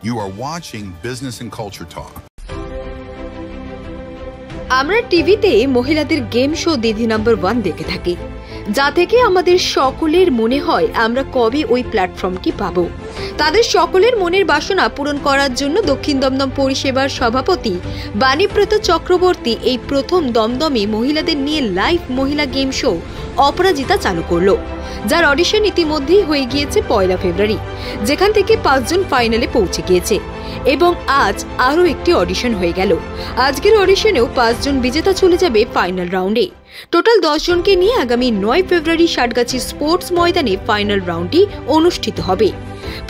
You are watching Business and Culture Talk. আমরা টিভিতে মহিলাদের গেম শো দিদি নাম্বার 1 দেখে থাকি, যা থেকে আমাদের সকলের মনে হয় আমরা কবে ওই প্ল্যাটফর্মটি পাবো। তাদের সকলের মনের বাসনা পূরণ করার জন্য দক্ষিণ দমদম পরিষেবার সভাপতি বাণীব্রত চক্রবর্তী এই প্রথম দমদমে মহিলাদের নিয়ে লাইভ মহিলা গেম শো অপরাজিতা চালু করলো, যার অডিশন ইতিমধ্যেই হয়ে গিয়েছে 1 ফেব্রুয়ারি, যেখান থেকে 5 জন ফাইনালে পৌঁছে গিয়েছে এবং আজ আরও একটি অডিশন হয়ে গেল। আজকের অডিশনেও 5 জন বিজেতা চলে যাবে ফাইনাল রাউন্ডে। টোটাল 10 জনকে নিয়ে আগামী 9 ফেব্রুয়ারি ষাটগাছি স্পোর্টস ময়দানে ফাইনাল রাউন্ডটি অনুষ্ঠিত হবে।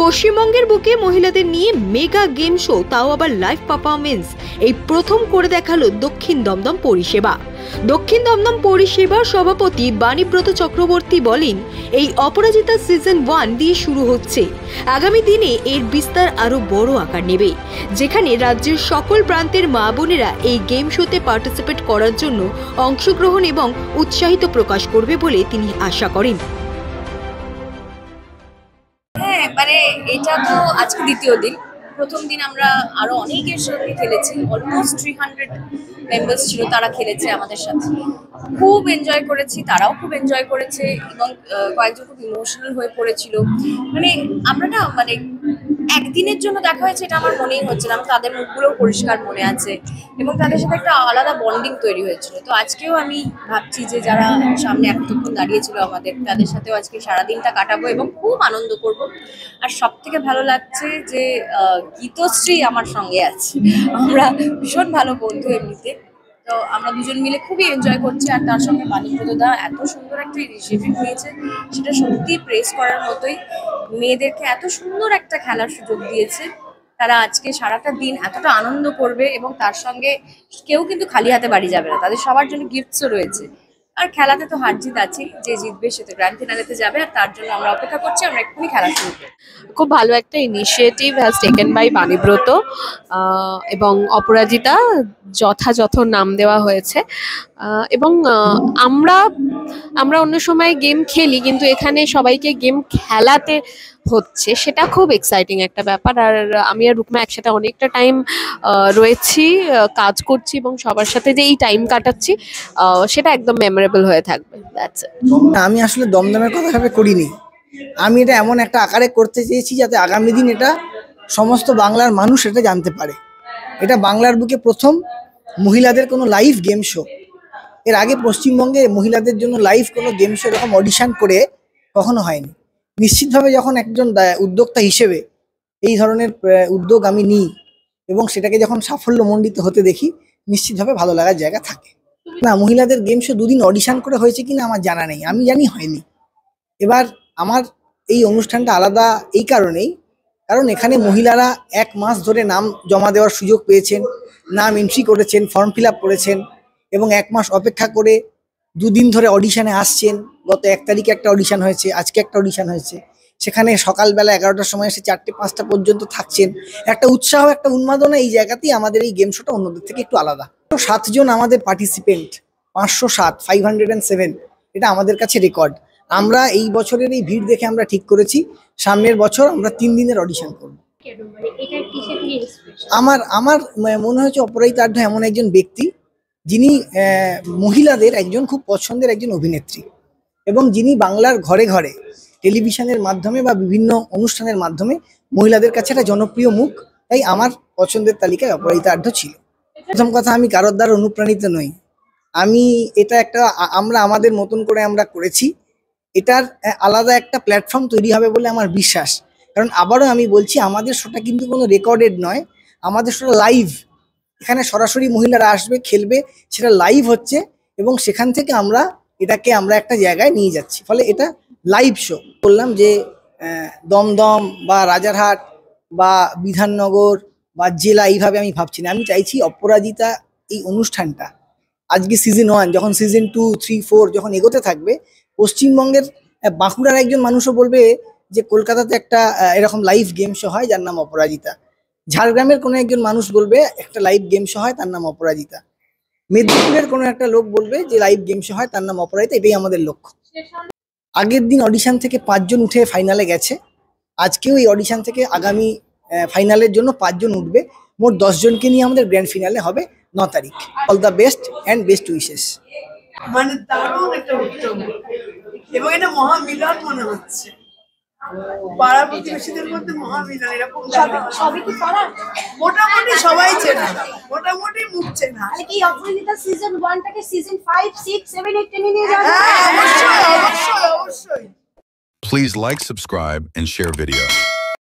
পশ্চিমবঙ্গের বুকে মহিলাদের নিয়ে মেগা গেম শো, তাও আবার লাইভ পারফরমেন্স, এই প্রথম করে দেখালো দক্ষিণ দমদম পরিষেবা। দক্ষিণ দমদম পরিষেবার সভাপতি বাণীব্রত চক্রবর্তী বলেন, এই অপরাজিতা সিজন 1 দিয়ে শুরু হচ্ছে। আগামী দিনে এর বিস্তার আরো বড় আকার নেবে, যেখানে রাজ্যের সকল প্রান্তের মা বোনেরা এই গেম শোতে পার্টিসিপেট করার জন্য অংশগ্রহণ এবং উৎসাহিত প্রকাশ করবে বলে তিনি আশা করেন। হ্যাঁ, মানে এটা তো আজকে দ্বিতীয় দিন। প্রথম দিন আমরা আরো অনেকের সঙ্গে খেলেছি, অলমোস্ট 300 মেম্বার্স ছিল, তারা খেলেছে আমাদের সাথে, খুব এনজয় করেছি, তারাও খুব এনজয় করেছে এবং কয়েকজন খুব ইমোশনাল হয়ে পড়েছিল। মানে আমরা না মানে একদিনের জন্য দেখা হয়েছে এটা আমার মনেই হচ্ছে না, তাদের মুখগুলোও পরিষ্কার মনে আছে এবং তাদের সাথে একটা আলাদা বন্ডিং তৈরি হয়েছিল। তো আজকেও আমি ভাবছি যে যারা সামনে এতক্ষণ দাঁড়িয়েছিল আমাদের, তাদের সাথেও আজকে সারাদিনটা কাটাবো এবং খুব আনন্দ করব। আর সব থেকে ভালো লাগছে যে গীতশ্রী আমার সঙ্গে আছে, আমরা ভীষণ ভালো বন্ধু এমনিতে। তো আমরা দুজন মিলে খুবই এনজয় করছি, আর তার সঙ্গে বাণীব্রত দা এত সুন্দর একটা ইনিশিয়েটিভ নিয়েছে, সেটা সত্যি প্রেস করার মতোই। মেয়েদেরকে এত সুন্দর একটা খেলার সুযোগ দিয়েছে, তারা আজকে সারাটা দিন এতটা আনন্দ করবে এবং তার সঙ্গে কেউ কিন্তু খালি হাতে বাড়ি যাবে না, তাদের সবার জন্য গিফটসও রয়েছে। আর খেলাতে তো হার জিত আছেই, যে জিতবে সে তো গ্র্যান্ড ফিনালেতে যাবে, আর তার জন্য আমরা অপেক্ষা করছি, আমরা এক্ষুনি খেলা শুরু করব। খুব ভালো একটা initiative has taken by Banibrata এবং অপরাজিতা যথাযথ নাম দেওয়া হয়েছে। এবং আমরা অন্য সময় গেম খেলি, কিন্তু এখানে সবাইকে গেম খেলাতে হচ্ছে, সেটা খুব এক্সাইটিং একটা ব্যাপার। আর আমি আর রুকমা একসাথে অনেকটা টাইম রয়েছি, কাজ করছি এবং সবার সাথে যে এই টাইম কাটাচ্ছি সেটা একদম মেমোরেবল হয়ে থাকবে। That's it. আমি আসলে দমদমের কথা ভেবে করিনি, আমি এটা এমন একটা আকারে করতে চেয়েছি যাতে আগামী দিন এটা সমস্ত বাংলার মানুষ এটা জানতে পারে। এটা বাংলার বুকে প্রথম মহিলাদের কোনো লাইভ গেম শো। এর আগে পশ্চিমবঙ্গে মহিলাদের জন্য লাইভ কোনো গেম শো এরকম অডিশন করে কখনো হয়নি। নিশ্চিতভাবে যখন একজন উদ্যোক্তা হিসেবে এই ধরনের উদ্যোগ আমি নিই এবং সেটাকে যখন সাফল্যমণ্ডিত হতে দেখি, নিশ্চিতভাবে ভালো লাগার জায়গা থাকে। না, মহিলাদের গেম শো 2 দিন অডিশন করে হয়েছে কিনা আমার জানা নেই, আমি জানি হয়নি। এবার আমার এই অনুষ্ঠানটা আলাদা এই কারণেই, কারণ এখানে মহিলারা 1 মাস ধরে নাম জমা দেওয়ার সুযোগ পেয়েছেন, নাম এন্ট্রি করেছেন, ফর্ম ফিল আপ করেছেন এবং 1 মাস অপেক্ষা করে 2 দিন ধরে অডিশনে আসছেন। গত 1 তারিখে একটা অডিশন হয়েছে, আজকে একটা অডিশন হয়েছে। সেখানে সকালবেলা 11টার সময় এসে 4টে-5টা পর্যন্ত থাকছেন। একটা উৎসাহ, একটা উন্মাদনা এই জায়গাতেই আমাদের এই গেম শোটা অন্যদের থেকে একটু আলাদা। 7 জন আমাদের পার্টিসিপেন্ট, 507, 507, এটা আমাদের কাছে রেকর্ড। আমরা এই বছরের এই ভিড় দেখে আমরা ঠিক করেছি সামনের বছর আমরা 3 দিনের অডিশন করব। আমার মনে হয়েছে অপরাজিতা এমন একজন ব্যক্তি যিনি মহিলাদের একজন খুব পছন্দের একজন অভিনেত্রী এবং যিনি বাংলার ঘরে ঘরে টেলিভিশনের মাধ্যমে বা বিভিন্ন অনুষ্ঠানের মাধ্যমে মহিলাদের কাছে একটা জনপ্রিয় মুখ। তাই আমার পছন্দের তালিকায় অপরাজিতা ছিল। প্রথম কথা, আমি কারোর দ্বারা অনুপ্রাণিত নই, আমি এটা একটা আমরা আমাদের মতন করে আমরা করেছি। এটার আলাদা একটা প্ল্যাটফর্ম তৈরি হবে বলে আমার বিশ্বাস। কারণ আবারও আমি বলছি, আমাদের শোটা কিন্তু কোনো রেকর্ডেড নয়, আমাদের শোটা লাইভ। এখানে সরাসরি মহিলারা আসবে, খেলবে, সেটা লাইভ হচ্ছে এবং সেখান থেকে আমরা একটা জায়গায় নিয়ে যাচ্ছি। ফলে এটা লাইভ শো। বললাম যে দমদম বা রাজারহাট বা বিধাননগর বা জেলা এইভাবে আমি ভাবছি না, আমি চাইছি অপরাজিতা এই অনুষ্ঠানটা আজকে সিজন 1, যখন সিজন 2, 3, 4 যখন এগোতে থাকবে, পশ্চিমবঙ্গের বাঁকুড়ার একজন মানুষও বলবে যে কলকাতাতে একটা এরকম লাইভ গেম শো হয় যার নাম অপরাজিতা। ঝাড়গ্রামের কোনো একজন মানুষ বলবে একটা লাইভ গেম শো হয় তার নাম অপরাজিতা। মেদিনীপুরের কোনো একটা লোক বলবে যে লাইভ গেম শো হয় তার নাম অপরাজিতা। এটাই আমাদের লক্ষ্য। আগের দিন অডিশন থেকে 5 জন উঠে ফাইনালে গেছে, আজকেও এই অডিশন থেকে আগামী ফাইনালের জন্য 5 জন উঠবে। মোট 10 জনকে নিয়ে আমাদের গ্র্যান্ড ফিনালে হবে 9 তারিখ। All the best and best wishes. মানে দারুণ একটা উত্তম এবং এটা মহামিলন মনে হচ্ছে, পাড়া প্রতিবেশীদের মধ্যে মহামিলন। এরকম সবই কি পারা? মোটামুটি সবাই চেনা, মোটামুটি মুখ চেনা। তাহলে কি অপরাজিতা সিজন 1 টাকে সিজন 5, 6, 7, 8 টেনে নিয়ে যাওয়া হ্যাঁ, অবশ্যই অবশ্যই অবশ্যই। Please like, subscribe, and share video.